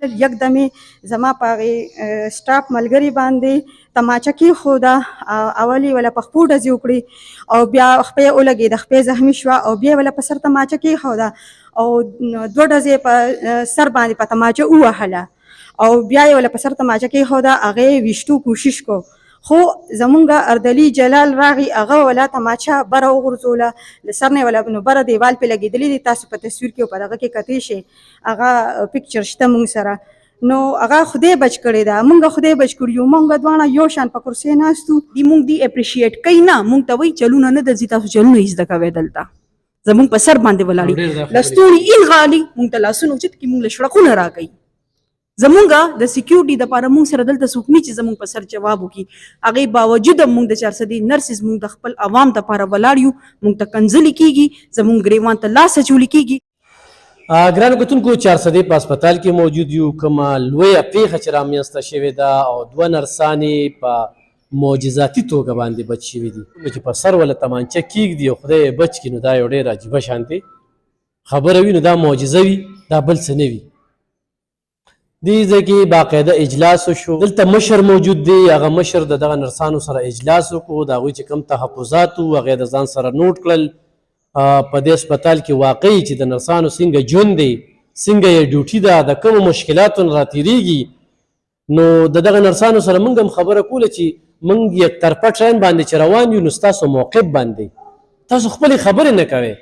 یکدمې زما په هغې سټاف ملګري باندې تماچه کېښوده، اول یې وله په خپو ډزې وکړې او بیا خپې یې ولګېده، خپې زخمي شوه او بیا یې وله په سر تماچه کېښوده او 2 ډزې په سر باندې په تماچه ووهله او بیا یې وله په سر تماچه کېښوده، هغه یې ویشتو کوشش کو، خو زمونږ اردلي جلال راغی، هغه وله تماچه بره وغورځوله، له سر نه یې وله نو بره دیوال پې لګېدلي دي، تاسو په تصویر کې او په دغه کې کتی شئ، هغه پکچر شته مونږ سره. نو هغه خدای بچ کړې ده، مونږ خدای بچ کړي یو، مونږ دواړه یو شان په کرسۍ ناست وو. مونږ دی اپریشیټ کوي نه، مونږ ته وایي چلونه نه درځي، تاسو چلونه یې زده کوئ دلته زمونږ په سر باندې ولاړې لستوڼي این غالي، مونږ ته لاسونه اوچت کړي، مونږ له شړکونه راکوي. زمونږ د سکیورټي دپاره مونږ سره دلته څوک نه چې زمونږ په سر جواب وکړي، هغې باوجود هم مونږ د 400 نرسز مونږ د خپل عوام دپاره ولاړ یو، مونږ ته کنځلې کېږي، زمونږ ګریوان ته لاس اچولې کېږي. ګرانو کتونکو 400 په هسپتال کې موجود یو، کومه لویه پیښه چې رامنځته شوې ده او 2 نرسانې په معجزاتي توګه باندې بچ شوي دي، چې په سر وله تمانچه کېږدي او خدای یې بچ کړي، نو دا یو ډېر عجیبه شانتې خبره وي، نو دا معجزه وي، دا بل څه نه وي. دې ځای کې باقاعده اجلاس وشو، دلته مشر موجود دی، هغه مشر د دغه نرسانو سره اجلاس وکړو، د هغوی چې کوم تحفظات وو هغه د ځان سره نوٹ کړل، په دې هسپتال کې واقعي چې د نرسانو څنګه ژوند دی، څنګه یې ډیوټي ده، د کومو مشکلاتو نه راتېرېږي. نو د دغه نرسانو سره موږ هم خبره کوله چې موږ یک طرفه ټرین باندې چې روان یو، نو ستاسو موقف باندې تاسو خپلې خبرې نه کوئ.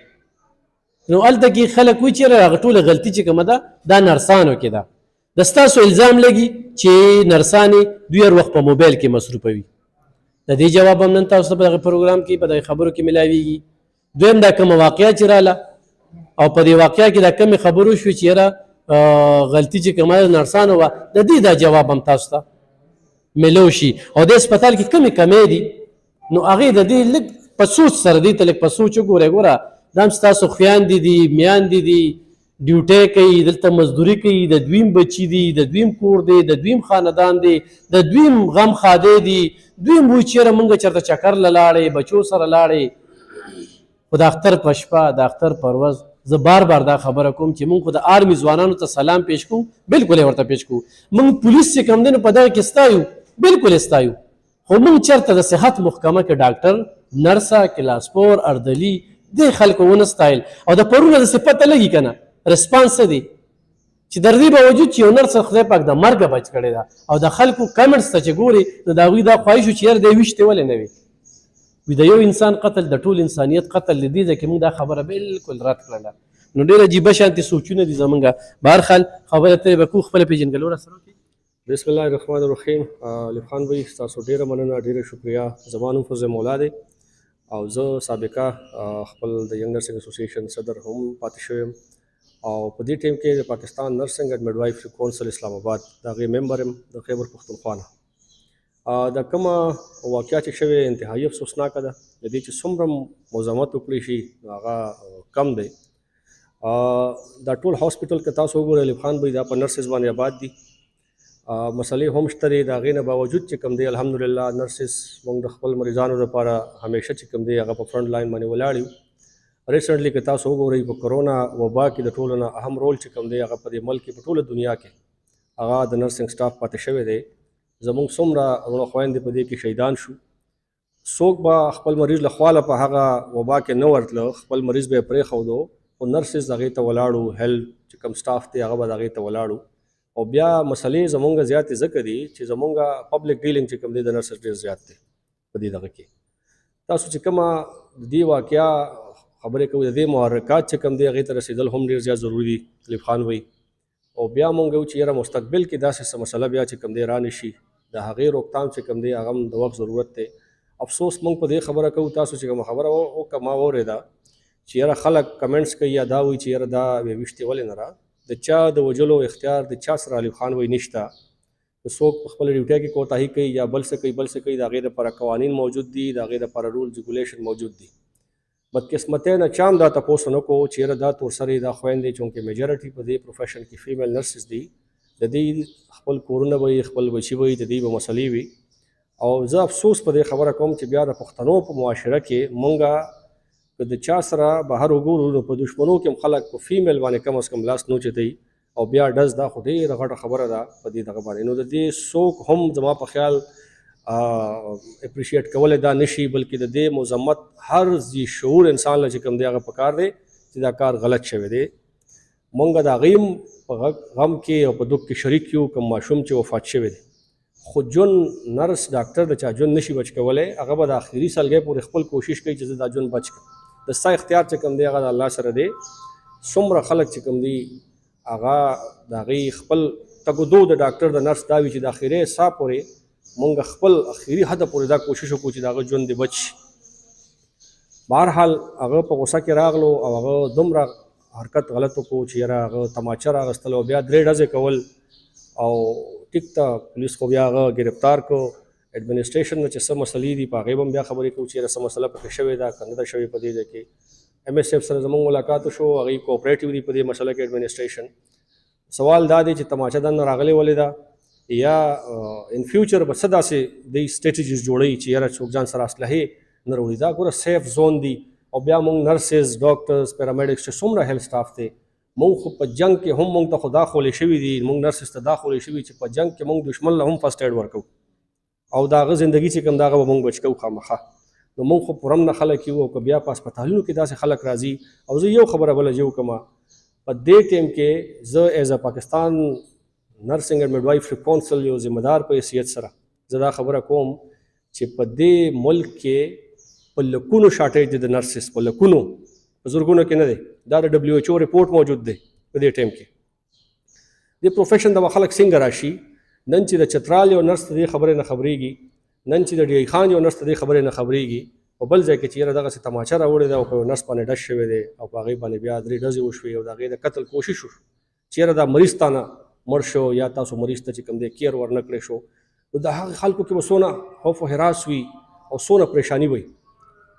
نو هلته کې خلک وایي چېرې هغه ټوله غلطي چې کومه ده دا نرسانو کې ده، د ستاسو الزام لګي چې نرسانې دوی هر وخت په موبایل کې مصروفه وي. د دې جواب هم نن تاسو ته په دغه پروګرام کې په دغه خبرو کې ملاویږي. دویم دا کومه واقعه چې راله او په دې واقعه کې دا کمې خبرو شوې چې یاره غلطي چې کومه نرسانو وه، د دې دا جواب هم تاسو ته میلو شي. او د هسپتال کې کمې کمې دي، نو هغې د دې لږ په سوچ سره دې ته لږ په سوچ وګورئ. ګوره دا هم ستاسو خویندې دي، میاندې دي، ډیوټۍ کوي، دلته مزدوري کوي، د دویم بچي دي، د دویم کور دی، د دویم خاندان دی، د دویم غم خادی دي، دویم وایي چې یاره موږ چېرته چکر له لاړې بچو سره لاړې، خو د اختر په شپه د اختر په ورځ زه بار بار دا خبره کوم چې موږ خو د آرمي ځوانانو ته سلام پیش کوو، بلکل یې ورته پیش کوو. موږ پولیس چې کوم دی نو په دغه کې ستایو، بلکل یې ستایو، خو موږ چېرته د صحت محکمه کې ډاکټر، نرسه، کلاسپور، اردلي دې خلکو ونه ستایل. او د پرونه داسې پته لګي که نه رسپانس څه دی چې در دې باوجود چې یو نرس خدای پاک د مرګه بچ کړې ده، او د خلکو کمنټس ته چې ګوري نو د هغوی دا خواهش وي چې یاره دی ویشتې ولې نه وي. وي د یو انسان قتل د ټول انسانیت قتل، د دې ځای کې موږ دا خبره بلکل رد کړله. نو ډېر عجیبه شانتې سوچونه دي زمونږ. بهرحال خبره ته به کوو، خپله پېژندګلو راسره وکړئ. بسم الله الرحمن الرحیم. الف خان بھائی ستاسو ډېره مننه، ډېره شکریه. زما نوم فضل مولا دی او زه سابقه خپل د ینګ نرسنګ اسوسییشن صدر هم پاتې شوی یم، او په دې ټیم کې د پاکستان نرسنګ اینډ میډوایفري کونسل اسلام آباد د هغې ممبر یم د خیبر پښتونخوا نه. د کومه واقعه چې شوې انتهایي افسوسناکه ده، د دې چې څومره مزاحمت وکړی شي هغه کم دی. دا ټول هاسپټل که تاسو وګورئ الف خان بھائی دا په نرسز باندې آباد دي، مسلې هم شته دي، د هغې نه باوجود چې کوم دی الحمدلله نرسز موږ د خپل مریضانو لپاره همیشه چې کوم دی هغه په فرنټ لاین باندې ولاړ یو. ریسنټلی که تاسو وګورئ په کرونا وبا کې د ټولو نه اهم رول چې کوم دی هغه په دې ملک کې په ټوله دنیا کې هغه د نرسنګ سټاف پاتې شوی دی. زموږ څومره وروڼه خویندې په دې کې شهیدان شو، څوک به خپل مریض له خواله په هغه وبا کې نه ورتله، خپل مریض به یې پرېښودو، خو نرسز هغې ته ولاړو، هیلث چې کوم سټاف دی هغه به هغې ته ولاړو. او بیا مسلې زمونږ زیاتې ځکه دي چې زمونږ پبلک ډیلینګ چې کوم دی د نرسز ډېر زیات دی په دې دغه کې. تاسو چې کومه د دې واقعه خبرې کوئ، د دې محرکات چې کوم دی هغې ته رسېدل هم ډېر زیات ضروري دي الف خان وایي. او بیا مونږ وایو چې یاره مستقبل کې داسې څه مسله بیا چې کوم دی را نه شي، د هغې روکتام چې کوم دی هغه هم د وخت ضرورت دی. افسوس مونږ په دې خبره کوو، تاسو چې کومه خبره وکړه ما واورېده چې یاره خلک کمنټس کوي یا دا وایي چې یاره دا ویشتې ولې نه را، د چا د وجلو اختیار د چا سره الف خان وایي نشته. که څوک په خپله ډیوټۍ کې کوتاهي کوي یا بل څه کوي د هغې دپاره قوانین موجود دي، د هغې دپاره رولز ریګولیشن موجود دي. بدقسمتۍ نه چا هم دا تپوس ونه کړو چې یاره دا تورسرې دا خویندې چونکې میجورټي په دې پروفیشن کې فیمیل نرسز دي، د دې خپل کورونه به وي، خپل بچي به وي، د دې به مسلې وي. او زه افسوس په دې خبره کوم چې بیا د پښتنو په معاشره کې مونږه که د چا سره بهر وګورو نو په دشمنو کې هم خلک په فیمیل باندې کم از کم لاس نه اوچتوي، او بیا ډز دا خو ډېره غټه خبره ده په دې دغه باندې. نو د دې څوک هم زما په خیال اپریشیټ کولی دا نشي، بلکې د دې مذمت هر ذي شعور انسان له چې کوم دی هغه پکار دی چې دا کار غلط شوی دی. مونږ د هغې هم په غم کې او په دک کې شریک یو، کوم ماشوم چې وفات شوی دی. خو جون نرس ډاکټر د چا جون نشي بچ کولی، هغه به د آخري سلګۍ پورې خپل کوشش کوي چې زه دا جون بچ کړم. د ستا اختیار چې کوم دی هغه د الله سره دی. څومره خلک چې کوم دی هغه د هغې خپل تګدو د ډاکټر د نرس دا وي چې د آخري ساه پورې مونږ خپل آخري حده پورې دا کوشش وکړو چې د هغه ژوند دې بچ شي. بهرحال هغه په غوسه کې راغلو او هغه دومره حرکت غلط وکړو چې یاره هغه تماچه راغستل او بیا 3 ډزې کول او ټیک ته پولیس خو بیا هغه ګرفتار کړو. ایډمنسټریشن نه چې څه مسلې دي په هغې به هم بیا خبرې کوو چې یاره څه مسله پکې شوې ده که نه ده شوې په دې ځای کې. MSF سره زموږ ملاقات وشو، هغوی کوپریټیو دي په دې مسله کې ایډمنسټریشن. سوال دا دی چې تماچه دننه راغلې ولې ده، یا ان فیوچر به څه داسې دوی سټریټجیز جوړوي چې یاره څوک ځان سره اسلحې نه راوړي. دا ګوره سیف زون دی او بیا مونږ نرسز، ډاکټرز، پیرامیډکس چې څومره هیلث سټاف دی، مونږ خو په جنګ کې هم مونږ ته خو دا خولې شوي دي، مونږ نرسز ته دا خولې شوي چې په جنګ کې مونږ دشمن له هم فرسټ ایډ ورکوو او د هغه زندګي چې کوم د هغه به مونږ بچ کوو خامخا. نو مونږ خو پرم نه خلک یو او که بیا په هسپتالونو کې داسې خلک راځي. او زه یو خبره بله جو کومه، په دې ټیم کې زه ایز ا پاکستان نرسنګ اینډ میډوایفري کونسل یو ذمہ دار په حیثیت سره زه دا خبره کوم چې په دې ملک کې په لکونو شارټیج دی د نرسز، په لکونو، په زرګونو کې نه دی. دا د WHO رپورټ موجود دی په دې ټیم کې. د پروفیشن د خلک څنګه راشي، نن چې د چترال یو نرس ته دې خبرې نه خبرېږي، نن چې د ډی خان یو نرس ته دې خبرې نه خبرېږي، په بل ځای کې چې یاره دغسې تماچه راوړې ده او په یو نرس باندې ډز شوی دی او په هغې باندې بیا 3 ډزې وشوې او د هغې د قتل کوشش وشو چې یاره دا مریض تانه مړ شو یا تاسو مریض ته چې کوم دی کیر ورنه کړی شو. نو د هغه خلکو کې به څونه خوف و هراس وي او څونه پریشاني وي.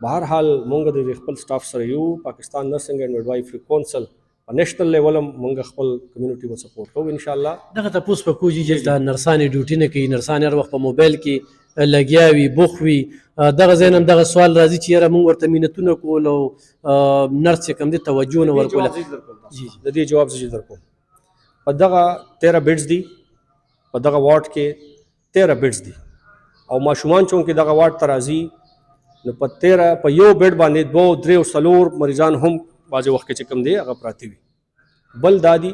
بهرحال مونږ د خپل سټاف سره یو، پاکستان نرسنګ اینډ میډوایفري کونسل په نیشنل لیول هم مونږ خپل کمیونټي به سپورټ کوو ان شاء الله. دغه تپوس په کوجي چې د نرسانې ډیوټي نه کوي، نرسانې هر وخت په موبایل کې لګیا وي، بوخ وي، دغه ځای نه هم دغه سوال راځي چې یاره مونږ ورته مینتونه کول او نرس چې کوم دی توجه نه ورکوله. د دې جواب زه درکوم. په دغه 13 بیډز دي، په دغه واټ کې 13 بیډز دي او ماشومان چونکې دغه واټ ته راځي نو په 13 په یو بیډ باندې 2 3 او 4 مریضان هم بعضې وخت کې چې کوم دی هغه پراته وي. بل دا دي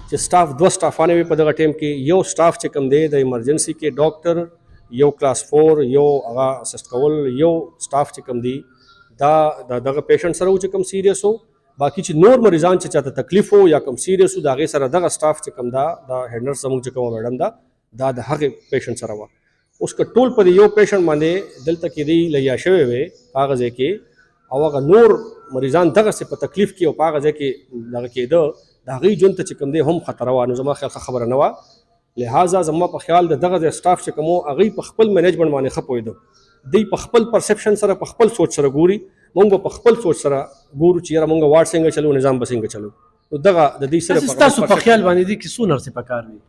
چې سټاف 2 سټافانې وي په دغه ټایم کې. یو سټاف چې کوم دی د ایمرجنسي کې ډاکټر، یو کلاس 4 یو هغه اسسټ کول، یو سټاف چې کوم دی دا دغه پیشنټ سره چې کوم سیریس وو، باقي چې نور مریضان چې چاته تکلیف وو یا کوم سیریس وو د هغې سره دغه سټاف چې کوم دا د هیډ نرس زموږ چې کومه میډم ده دا د هغې پیشنټ سره وه. اوس که ټول په یو پیشنټ باندې دلته کې دی لیا شوی وی هغه ځای کې او هغه نور مریضان دغسې په تکلیف کې او په هغه ځای کې دغه کېده د هغوی ژوند ته چې کوم دی هم خطره وه. نو زما خیال ښه خبره نه وه. لہذا زما په خیال د دغه ځای سټاف چې کوم وو هغوی په خپل مینجمنټ باندې ښه پوهېده. دوی په خپل پرسپشن سره په خپل سوچ سره ګوري، مونږ به په خپل سوچ سره ګورو چې یاره مونږ واټ څنګه چلو، نظام به څنګه چلو. نو دغه د دې سره ستاسو په خیال باندې دي کې څو نرسې پکار وي؟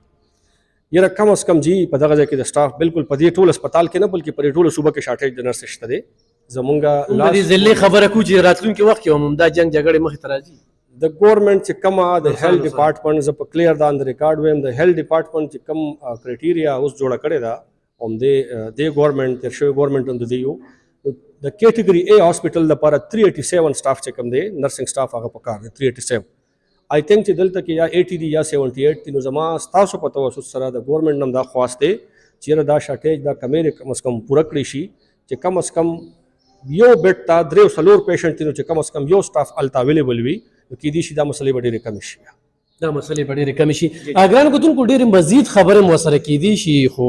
یاره کم از کم جی په دغه ځای کې د سټاف بالکل په دې ټول هسپتال کې نه بلکې په دې ټوله صوبه کې شارټیج د نرس شته دی. زمونږ دې ضلعې خبره کوو چې راتلونکي وخت کې هم دا جنګ جګړې مخې ته راځي. د ګورنمنټ چې کومه د هیلث ډپارټمنټ زه په کلیر دا د ریکارډ ویم د هیلث ډپارټمنټ چې کوم کرایټیریا اوس جوړه کړې ده هم د ګورنمنټ تیر شوی ګورنمنټ هم د دې یو د کیټګري A هاسپټل لپاره 387 سټاف چې کوم دی نرسنګ سټاف هغه پکار دی 387. آی تھنک چې دلته کې یا 80 دي یا 78 دي. نو زما ستاسو په توسط سره د ګورنمنټ نم دا خواست دی چې دا شارټیج دا کمې کم از کم پوره کړی شي چې کم از کم یو بیډ ته 3 او 4 پیشنټ دي نو چې کم از کم یو سټاف الته اویلیبل وي نو کېدای شي دا مسلې به ډېرې کمې شي. دا مسلې به ډېرې کمې شي. ګرانو کتونکو ډېرې مزید خبرې مو سره کېدای شي خو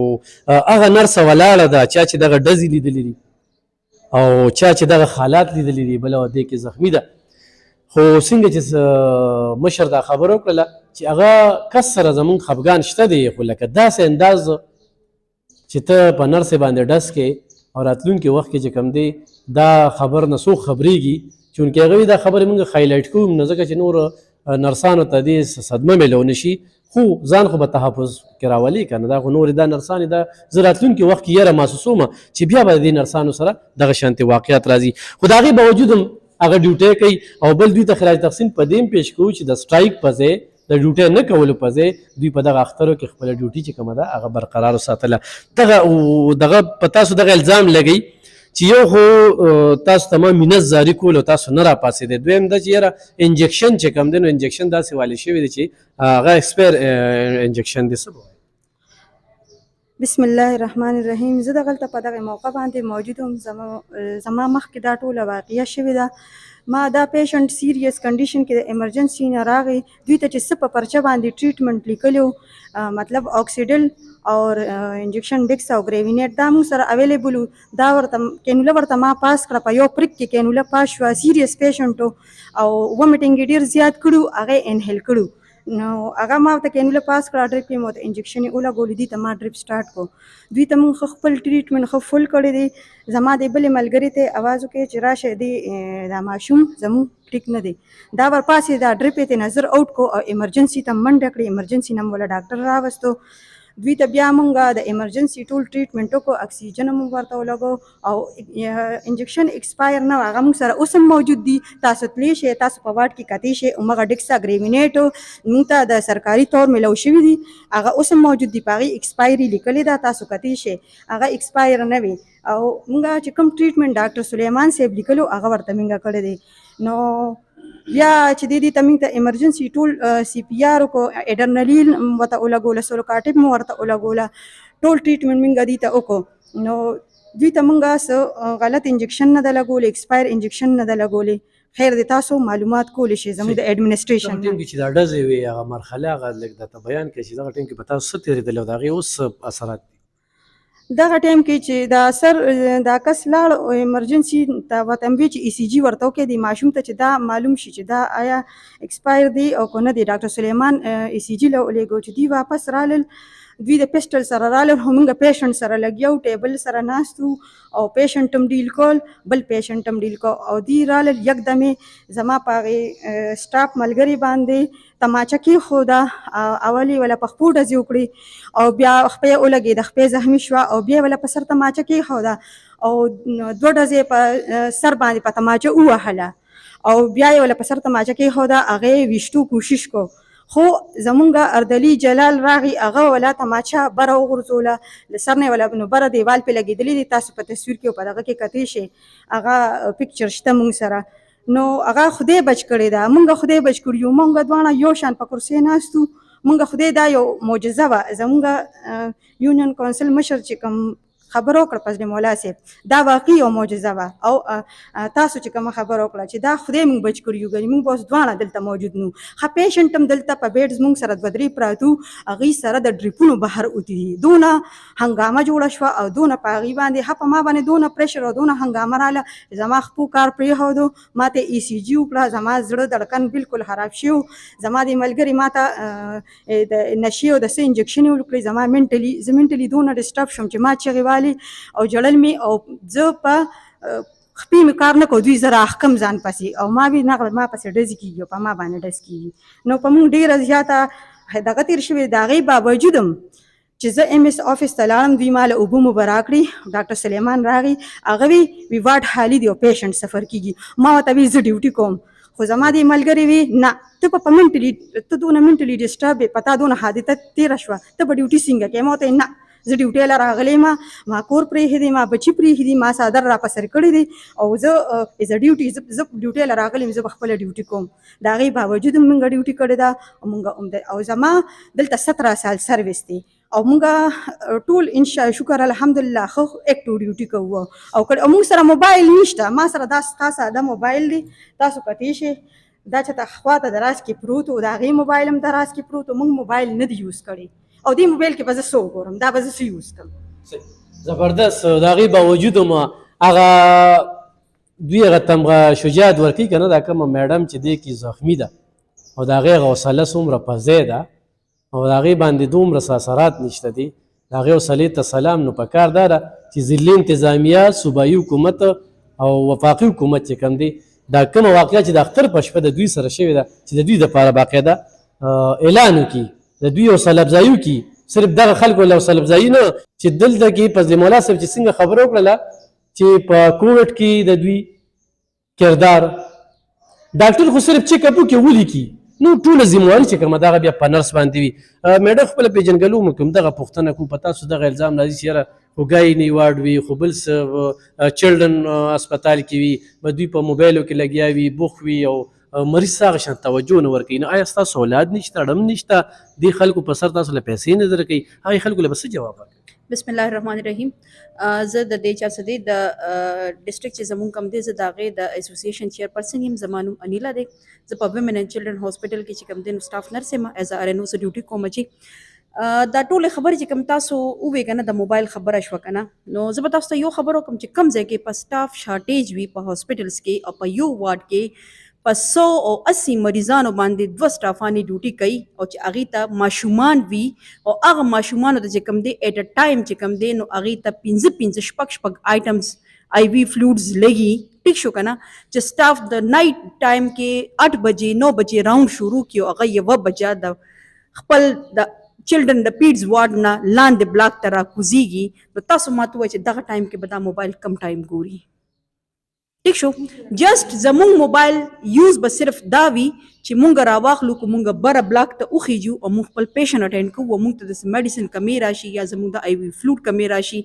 هغه نرسه ولاړه ده چا چې دغه ډزې لیدلې دي او چا چې دغه حالات لیدلې دي بله دې کې زخمي ده. خو څنګه چې مشر دا خبره وکړله چې هغه کس سره زمونږ خفګان شته دی خو لکه داسې انداز چې ته په نرسې باندې ډز کې او راتلونکي وخت کې چې کوم دی دا خبر نه څوک خبرېږي چونکې هغوی دا خبرې موږ هایلایټ کوو نو ځکه چې نور نرسانو ته دې صدمه میلو نه شي خو ځان خو به تحفظ کې راولي که نه دا خو نورې دا نرسانې دا زه راتلونکي وخت کې یره محسوسوم چې بیا به د دې نرسانو سره دغه شانتې واقعات راځي. خو د هغې باوجود هم هغه ډیوټۍ کوي او بل دوی ته خراج تحسین په دې هم پیش کوو چې د سټرایک په ځای د ډیوټۍ نه کولو په ځای دوی په دغه اخترو کې خپله ډیوټي چې کومه ده هغه برقرار وساتله. دغه په تاسو دغه الزام لګئ چې یو خو تاسو ته ما مینت زاري کول او تاسو نه راپاڅېدئ، دویم دا چې یاره انجکشن چې کوم دی نو انجکشن داسې والي شوی دی چې هغه ایکسپایر انجکشن دی. څه به وایي؟ بسم الله الرحمن الرحیم. زه دغلته په دغه موقع باندې موجود وم. زما مخکې دا ټوله واقعه شوې ده. ما دا پیشنټ سیریس کنډیشن کې د ایمرجنسي نه راغی، دوی ته چې څه په پرچه باندې ټریټمنټ لیکلو مطلب اکسیډل او انجکشن ډیکس او ګریوینیټ دا موږ سره اویلیبل و. دا ورته کینوله ورته ما پاس کړه، په یو پریک کې کینوله پاس شوه. سیریس پیشنټ او ومیټینګ یې ډېر زیات کړو، هغه انهیل کړو. نو هغه ما ورته کینوله پاس کړه، ډریپ یې مو ورته انجکشن یې ولګولو، دوی ته ما ډریپ سټارټ کړو. دوی ته موږ خپل ټریټمنټ ښه فل کړی دی. زما د بلې ملګري ته اواز وکړئ چې راشه دی دا ماشوم زموږ ټیک نه دی. دا ورپاسې دا ډریپ یې ته نظر اوټ کو او ایمرجنسي ته منډه کړې. ایمرجنسي نه مولا ډاکټر راوستو. دوی ته بیا مونږ د ایمرجنسي ټول ټریټمنټ وکړو، اکسیجن هم ورته ولګو او انجکشن ایکسپایر نه و، هغه مونږ سره اوس هم موجود دي. تاسو تللی شئ، تاسو په واټ کې کتی شئ. همغه ډیکسا ګریوینیټ مونږ ته د سرکاري طور میلاو شوي دي، هغه اوس هم موجود دي، په هغې ایکسپایري لیکلې ده، تاسو کتی شئ، هغه ایکسپایر نه وي. او مونږ چې کوم ټریټمنټ ډاکټر سلیمان صاحب لیکلو هغه ورته مونږ کړی دی. نو بیا چې دې ته موږ ته ایمرجنسي ټول سی پی آر وکړو، اډرنلین ورته ولګوله، سولوکاټیب مو ورته ولګوله، ټول ټریټمنټ موږ دې ته وکړو. نو دوی ته موږ څه غلط انجکشن نه ده لګولې، ایکسپایر انجکشن نه ده لګولې. خیر دی، تاسو معلومات کولی شئ زموږ د ایډمنسټریشن ټیم کې چې دا ډزې وي هغه مرحله هغه لږ درته بیان کړئ چې دغه ټیم کې په تاسو څه تېرېدلي او د هغې اوس څه اثرات دي؟ دغه ټایم کې چې دا سر دا کس لاړ ایمرجنسي ته ورته وی چې ای سی جي ورته وکړي، د ماشوم ته چې دا معلوم شي چې دا آیا ایکسپایر دی او که نه دی. ډاکټر سلیمان ای سی جي له ولېږو چې دوی واپس رالل، دوی د پیسټل سره رالل، همونږ پیشنټ سره لګیا و، ټیبل سره ناست و او پیشنټ هم ډیل کول، بل پیشنټ هم ډیل کو. او دوی رالل یکدمې زما په هغې سټاف ملګري باندې تماچه کېښوده، اول یې وله په خپو ډزې وکړې او بیا خپې یې ولګېده، خپې زخمي شوه او بیا یې وله په سر تماچه کېښوده او 2 ډزې په سر باندې په تماچه ووهله او بیا یې وله په سر تماچه کېښوده، هغه یې ویشتو کوشش کو. خو زمونږ اردلي جلال راغی، هغه ولا تماچه بره وغورځوله، له سر نه یې وله نو بره دیوال پې لګېدلي دي، تاسو په تصویر کې په دغه کې کتی شئ، هغه پکچر شته مونږ سره. نو هغه خدای بچ کړې ده، مونږ خدای بچ کړي یو، مونږ دواړه یو شان په کرسۍ ناست وو. مونږ خدای دا یو معجزه وه. زمونږ یونین کونسل مشر چې کوم خبر وکړه فضل مولا صاحب، دا واقعي یو معجزه وه. او تاسو چې کومه خبر وکړه چې دا خدای موږ بچ کړي یو، ګنې موږ به اوس دواړه دلته موجود نو. ښه پیشنټ هم دلته په بیډز موږ سره 2-3 پراته وو، هغوی سره د ډریپونو بهر اوتي دي. دونه هنګامه جوړه شوه او دونه په هغوی باندې په ما باندې دونه پریشر او دونه هنګامه راله، زما خپو کار پرېښودو، ما ته ای سی جي وکړه، زما زړه دړکن بالکل خراب شي. زما د ملګري ما ته د نشي او د څه انجکشن یې وکړې، زه منټلي دونه ډسټرب شوم چې ما چغې والې او جړل می او زه په خپې مې کار نه کو، دوی زه راښکم ځان پسې او ما وی نه ما پسې ډزې کېږي او په ما باندې ډز کېږي. نو په موږ ډېره زیاته دغه تېر شوې، د هغې باوجود هم چې زه ایم ایس آفس ته لاړم، دوی ما له اوبه مو به راکړي. ډاکټر سلیمان راغی، هغه وی واټ حالي دی او پیشنټ سفر کېږي. ما ورته وی زه ډیوټي کوم، خو زما د ملګري وی نه، ته په منټلي ته دونه منټلي ډسټرب یې، په تا دونه حادثه تېره شوه، ته به ډیوټي څنګه کوې؟ ما ورته نه، زه ډیوټۍ له راغلی ما کور پرېښی دی، ما بچي پرېښي دي، ما څادر را په سر کړی دی او زه ایز ډیوټي زه ډیوټۍ له راغلی یم، زه به خپله ډیوټي کوم. د هغې باوجود هم مونږ ډیوټي کړې ده او زما دلته 17 سال سروس دی او مونږ ټول شکر الحمدلله ښه اکټیو ډیوټي کوو. او مونږ سره موبایل نشته، ما سره دا ساده موبایل دی، تاسو کتی شئ، دا چېرته خواته دراز کې پروت و، د هغې موبایل هم دراز کې پروت و، مونږ موبایل نه دی یوز کړی او دې موبایل کې به زه څه وګورم، دا به زه څه یوز کړم. زبردست. د هغې باوجود هم هغه دوی هغه تمغه شجاعت ورکوي که نه، دا کومه میډم چې دې کې زخمي ده او د هغې حوصله څومره په ځای ده او د هغې باندې دومره اثرات نشته دي، د هغې حوصلې ته سلام. نو پکار دا ده چې ضلعي انتظامیه، صوبایي حکومت او وفاقي حکومت چې کوم دی، دا کومه واقعه چې د اختر په شپه د دوی سره شوې ده چې د دوی دپاره باقاعده اعلان وکړي، د دوی حوصله افزایي وکړي. صرف دغه خلکو له حوصله افزایي نه چې دلته کې فضل مولا صاحب چې څنګه خبره وکړله چې په کووډ کې د دوی کردار ډاکټر خو صرف چیک اپ وکړي ولیکي، نو ټوله ذمواري چې کومه دغه بیا په نرس باندې وي. میډم خپله پېژنګلو مو کوم دغه پوښتنه کوو په تاسو دغه الزام راځي چې یاره خو ګایني وارډ وي خو بل څه چلډرن هسپتال کې وي به دوی په موبایلو کې لګیا وي بوخ وي او مریض ته هغه شان توجه نه ورکوي. نو آیا ستاسو اولاد نشته ډم نشته دې خلکو په سر تاسو له پیسې نه درکوي هغې خلکو له به څه جواب ورکوي؟ بسم الله الرحمن الرحیم. زه د دې چا څه دی د ډسټرکټ چې زمونږ کم دی زه د هغې د اسوسیشن چیرپرسن یم. زما نوم انیلا دی. زه په ویمن اینډ چلډرن هاسپټل کې چې کوم دی نو سټاف نرس یم ایز ا RNO زه ډیوټي کوم. چې دا ټولې خبرې چې کوم تاسو ووې که نه د موبایل خبره شوه که نه نو زه به تاسو ته یو خبر وکړم چې کوم ځای کې په سټاف شارټیج وي په هاسپټلز کې او په یو وارډ کې په 180 مریضانو باندې 2 سټافانې ډیوټي کوي او چې هغې ته ماشومان وي او هغه ماشومانو ته چې کوم دی ایټ ا ټایم چې کوم دی نو هغې ته 15 شپږ آیټمز IV فلوډز لګي ټیک شو که نه. چې سټاف د نایټ ټایم کې 8 بجې 9 بجې راوند شروع کړي او هغه 1 بجه د خپل د چلډرن د پیډز وارډ نه لاندې بلاک ته راکوزیږي نو تاسو ما ته ووایئ چې دغه ټایم کې به دا موبایل کم ټایم ګوري. ټیک شو. جسټ زمونږ موبایل یوز به صرف دا وي چې مونږ راواخلو که مونږ بره بلاک ته وخیجو او مونږ خپل پیشنټ اټینډ کوو او مونږ ته داسې میډیسن کمې راشي یا زمونږ د IV فلوډ کمې راشي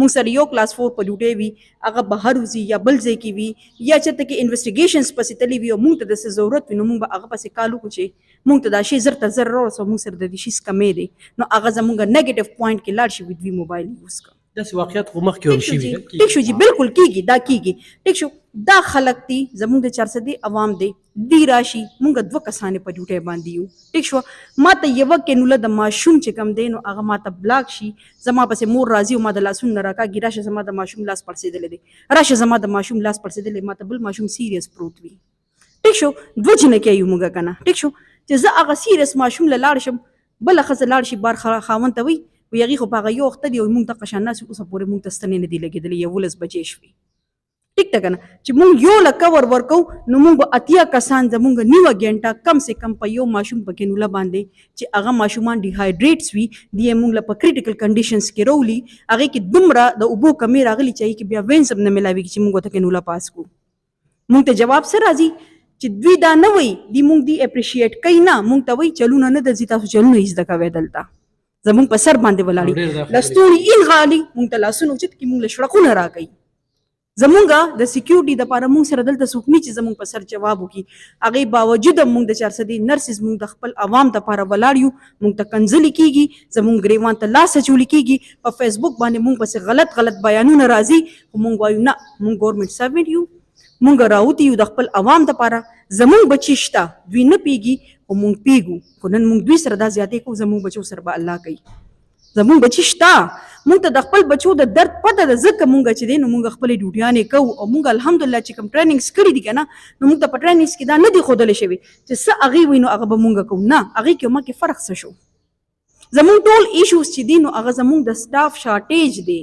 مونږ سره یو کلاس 4 په ډیوټۍ وي هغه بهر وځي یا بل ځای کې وي یا چېرته کې انویسټیګیشنز پسې تللي وي او مونږ ته داسې ضرورت وي نو مونږ به هغه پسې کال وکړو چې مونږ ته دا شی زر ته زر راورسوه مونږ سره د دې شي کمې دی نو هغه زمونږ نیګیټیو پوینټ کې لاړ شي وي دوی موبایل یوز کوو. داسې واقعیت خو مخکې هم شوي ټیک شو جی بالکل کیږي دا کیږي. ټیک شو. دا خلک دي زمونږ د 400 عوام دی دی راشي مونږ 2 کسانې په ډیوټۍ باندې یو. ټیک شو. ما ته یوه کینوله د ماشوم چې کوم دی نو هغه ما ته بلاک شي زما پسې مور راځي او ما د لاسونو نه راکاږي راشه زما د ماشوم لاس پړسېدلی دی راشه زما د ماشوم لاس پړسېدلی ما ته بل ماشوم سیریس پروت وي. ټیک شو. 2 جنکۍ یو مونږ که نه. ټیک شو. چې زه هغه سیریس ماشوم له لاړ شم بله ښځه لاړ شي بار خاوند ته وي و هغې خو په هغه یو وخته دی او مونږ دغه شان ناست اوسه پورې مونږ ته ستنې نه دي لګېدلې 11 بجې شوې. ټیک ده که نه. چې مونږ یو له کور ورکو نو مونږ به 80 کسان زمونږ نیوه ګنټه کم سے کم په یو ماشوم په کینوله باندې چې هغه ماشومان ډیهایډریټس وي دی یې مونږ له په کریټیکل کنډیشنز کې راولي هغې کې دومره د اوبو کمې راغلي چې هغې کې بیا وینز هم نه میلاویږي چې مونږ ورته کینوله پاس کړو. مونږ ته جواب څه راځي چې دوی دا نه وایي دی مونږ دی اپریشیټ کوي نه مونږ ته وایي چلونه نه درځي تاسو چلونه یې زده کوئ دلته زمونږ په سر باندې ولاړي لستوڼي الغالي مونږ ته لاسونه اوچت کړي مونږ له شړقونه راکوي. زمونږ د سیکیورټي دپاره مونږ سره دلته څوک نه چې زمونږ په سر جواب وکړي هغې باوجود هم مونږ د 400 نرسز مونږ د خپل عوام دپاره ولاړ یو مونږ ته کنځلې کېږي زمونږ ګریوان ته لاس اچولي کېږي په فیسبوک باندې مونږ پسې غلط بیانونه راځي خو مونږ وایو نه مونږ ګورمنټ سروینټ یو مونږ راوتي یو د خپل عوام دپاره زمونږ بچي شته دوی نه پیږي خو مونږ پیږو خو نن مونږ دوی سره دا زیاتې کوو زمونږ بچو سره به الله کوي. زمونږ بچي شته مونږ ته د خپل بچو د درد پته ده ځکه مونږ چې دی نو مونږ خپلې ډیوټیانې کوو او مونږ الحمدلله چې کوم ټریننګز کړي دي که نه نو مونږ ته په ټریننګز کې دا نه دي ښودلی شوي چې څه هغې وي نو هغه به مونږ کوو نه هغې کې ما کې فرق څه شو. زمونږ ټول ایشوز چې دي نو هغه زمونږ د سټاف شارټیج دی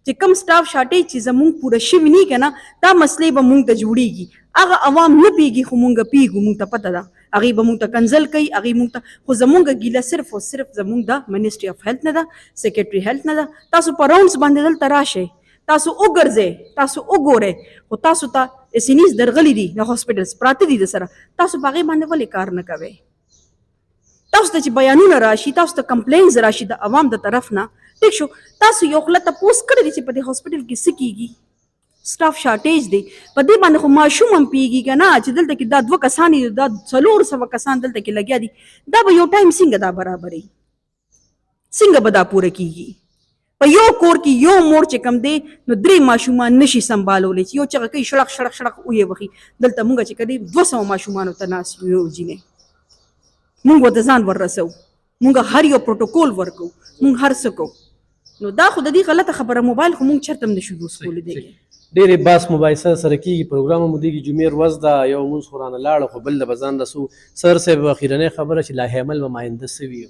چې کوم سټاف شارټیج چې زمونږ پوره شوي نه که نه دا مسلې به مونږ ته جوړېږي هغه عوام نه پیږي خو مونږ پیږو مونږ ته پته ده هغې به مونږ ته کنزل کوي هغې مونږ ته خو زمونږ ګیله صرف او صرف زمونږ د منسټري اف هیلث نه ده سیکرټري هیلث نه ده. تاسو په راونډز باندې دلته راشئ تاسو وګرځئ تاسو وګورئ خو تاسو ته SNEs درغلي دي د هاسپټلز پراته دي د سره تاسو په هغې باندې ولې کار نه کوئ. تاسو ته چې بیانونه راشي تاسو ته کمپلینز راشي د عوام د طرف نه ټیک شو تاسو یو خله تپوس کړی دی چې په دې هاسپټل کې څه کېږي سټاف شارټیج دی په دې باندې خو ماشوم هم پیږي که نه چې دلته کې دا 2 کسان دي دا 400 کسان دلته کې لګیا دي دا به یو ټایم څنګه دا برابري څنګه به دا پوره کېږي. په یو کور کې یو مور چې کم دی نو 3 ماشومان نشي سنبالولی چې یو چغه کوي شړق شړق شړق ویې وخي دلته مونږ چې کدی 200 ماشومانو ته ناست یو جینې مونږ ورته ځان وررسو مونږ هر یو پروټوکول ورکو مونږ هر څه کوو نو دا خو د دې غلطه خبره موبایل خو مونږ چېرته هم نشو یوز کولی دی. ډېرې بحث مباحثه سره کېږي پروګرام هم دیږي جمعې ورځ ده یو مونځ خو رانه لاړه خو بل د به ځان رسو سر صاحب اخرنۍ خبره چې لاهې عمل به ماینده څه وي.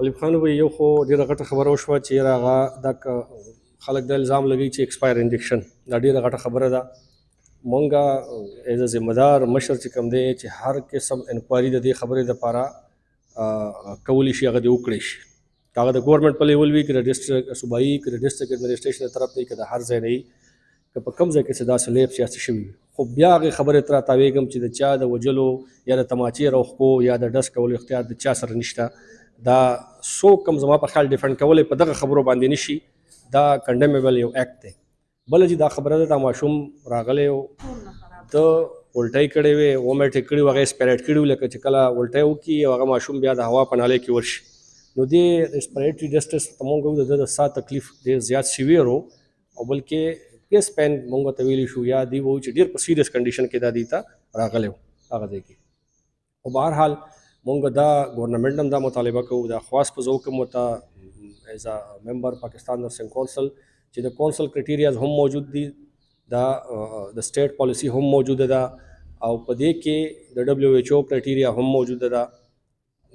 علیم خان وایي یو خو ډېره غټه خبره وشوه چې یاره هغه دا خلک د الزام لګوي چې ایکسپایر انجکشن دا ډېره غټه خبره ده. مونږ ایز ا ذمهدار مشر چې کوم دی چې هر قسم انکوایري د دې خبرې دپاره کولی شي هغه دې وکړی شي که هغه د ګورنمنټ په لیول وي که د ډسټرکټ صوبایي که د ډسټرکټ ایډمنسټریشن د طرف نه وي که د هر ځای نه وي که په کوم ځای کې چې داسې لیپس یا څه شوي وي. خو بیا هغې خبرې ته راتاویږم چې د چا د وجلو یا د تماچې روښکو یا د ډز کولو اختیار د چا سره نشته. دا څوک هم زما په خیال ډیفنډ کولی په دغه خبرو باندې نشي. دا کنډیمیبل یو اکټ دی. بله چې دا خبره ده دا ماشوم راغلی و د الټۍ کړې وې وومیټ یې کړي و هغه یې سپیریټ کړي و لکه چې کله الټۍ وکړي او هغه ماشوم بیا د هوا په نالۍ کې ورشي. نو دې ریسپیریټري ډسټرس ته مونږ وایو د ده د ساه تکلیف ډېر زیات سیویر و او بلکې کیس پین مونږ ته ویلی شو یا دی وایو چې ډېر په سیریس کنډیشن کې دا دی ته راغلی و هغه ځای کې. خو بهرحال مونږ دا ګورنمنټ هم دا مطالبه کوو دا خواست په زه وکړم ورته ایز ا ممبر پاکستان نرسنګ کونسل چې د کونسل کرټیریاز هم موجود دي دا د سټیټ پالیسی هم موجوده ده او په دې کې د WHO کرټیریا هم موجوده ده.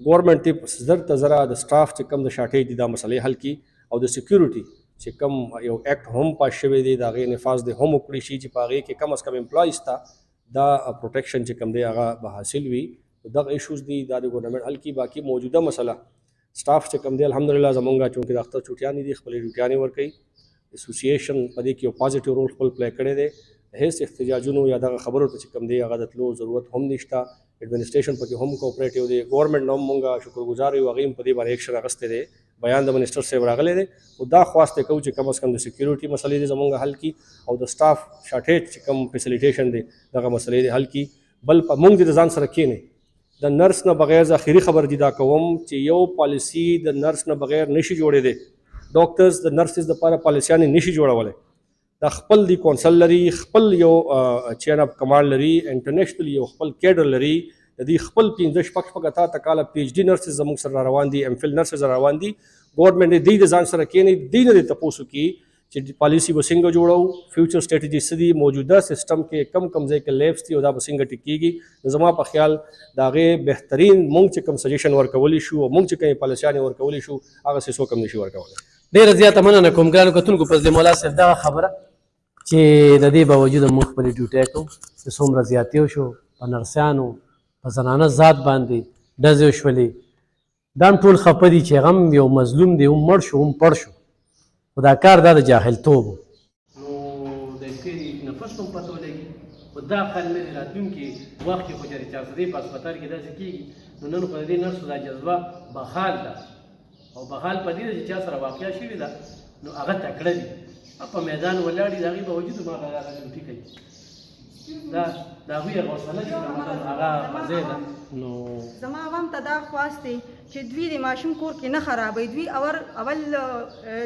ګورنمنټ ټیپ زر ته زره د سټاف چې کم د شارټیج دي دا مسلې حل کړي او د سیکیورټي چې کم یو اکټ هم پاس شوی دی د هغې نفاذ دی هم وکړي شي چې په هغې کې کم از کم امپلایز ته دا پروټیکشن چې کم دی هغه به حاصل وي. دغه ایشوز دي دا د ګورنمنټ حل کړي. باقي موجوده مسله سټاف چې کم دی الحمدلله زمونږ چونکې د اختر چوټیانې دي خپلې ډیوټیانې ورکوي. اسوسییشن په دې کې یو پازیټیو رول خپل پلی کړی دی. هیڅ احتجاجونو یا دغه خبرو ته چې کم دی هغه د تلو ضرورت هم نشته. ایڈمنسټریشن پکې هم کوپریټیو دی. ګورنمنټ نه هم مونږ شکرګزار یو هغې هم په دې باندې ایکشن اخیستی دی. بیان د منسټر صاحب راغلی دی خو دا خواست یې کوو چې کم از کم د سیکیورټي مسلې دې زمونږ حل کړي او د سټاف شارټیج چې کم فیسیلیټیشن دی دغه مسلې دې حل کړي. بل په مونږ د ځان سره کښېنئ د نرس نه بغیر زه اخري خبر دي دا کوم چې یو پالیسي د نرس نه بغیر نشي جوړېدی. ډاکټرز د نرسز دپاره پالیسیانې نشي جوړولی. دا خپل دی کونسل لري خپل یو چین اف کمانډ لري انټرنیشنل یو خپل کیډر لري. د دې خپل 15 اته کاله پی ایچ ډي نرسز زموږ سره روان دي ایم فل نرسز روان دي. ګورنمنټ یې د ځان سره کښېنئ دی نه دې تپوس وکړي چې پالیسي به څنګه جوړو فیوچر سټریټجي څه دي موجوده سسټم کې کم ځای کې لیبس دي او دا به څنګه ټیک کېږي. زما په خیال د هغې بهترین مونږ چې کوم سجیشن ورکولی شو او مونږ چې کومې پالیسیانې ورکولی شو هغه څه څوک هم نشي ورکولی. ډېره زیاته مننه کوم ګرانو کتونکو فضل مولا صاحب دغه خبره چې د دې باوجود موږ خپلې ډیوټۍ کوو چې څومره زیاتې وشو په نرسیانو په زنانه ذات باندې ډزې وشولې دا هم ټول خفه دي چې هغه هم یو مظلوم دی هم مړ شو هم پړ شو خو دا کار دا د جاهلتوب و. نو د سپېرې نفس هم پته ولګي خو دا خل نه دی راتلونکي وخت کې خو چې د 400 په هسپتال کې داسې کېږي نو نن خو د دې نرسو دا جذبه بحال ده او بحال په دې ده چې چا سره واقعه شوې ده نو هغه تکړه دي په میدان ولاړ دي د هغې باوجود ما هغه ډیوټي کوي. دا د هغوی هغه حوصله چې هغه په ځای ده. نو زما عوام ته دا خواست دی چې دوی د ماشوم کور کې نه خرابوي. دوی اول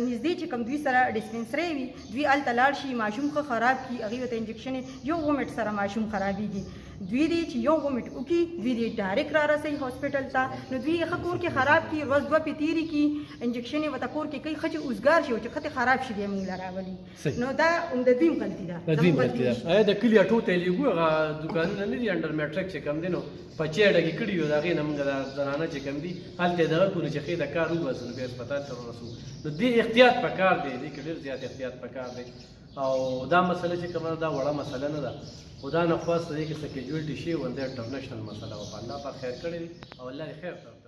نږدې چې کوم دوی سره ډسپنسري وي دوی هلته لاړ شي ماشوم ښه خراب کړي هغې ورته انجکشن یو وومیټ سره ماشوم خرابېږي. دوی دی چې یو وومیټ وکړي دوی دی ډایرکټ را رسوي هاسپټل ته نو دوی یې ښه کور کې خراب کړي ورځ دوه پې تېرې کړي انجکشن یې ورته کور کې کوي ښه چې اوزګار شي او چې ښه خراب شي بیا موږ له راولي. نو دا د دوی هم غلطي ده. د دوی غلطي ده. آیا د کلي اټو ته یې لېږو هغه دوکانونه نه دي انډر میټرک چې کوم دی نو په چېډه کې کړي وي د هغې نه موږ د زنانه چې کوم دي هلته یې دغه کړو نو چې ښې د کار وباسو نو بیا هسپتال ته ورسو. نو دې احتیاط پکار دی دې کې ډېر زیات احتیاط پکار دی او دا مسله چې کومه دا وړه مسله نه ده خو دا نه خواست دی کې څه کیجوالټي شي او دا انټرنیشنل مسله وه په الله پاک خیر کړی دی او الله دې خیر ته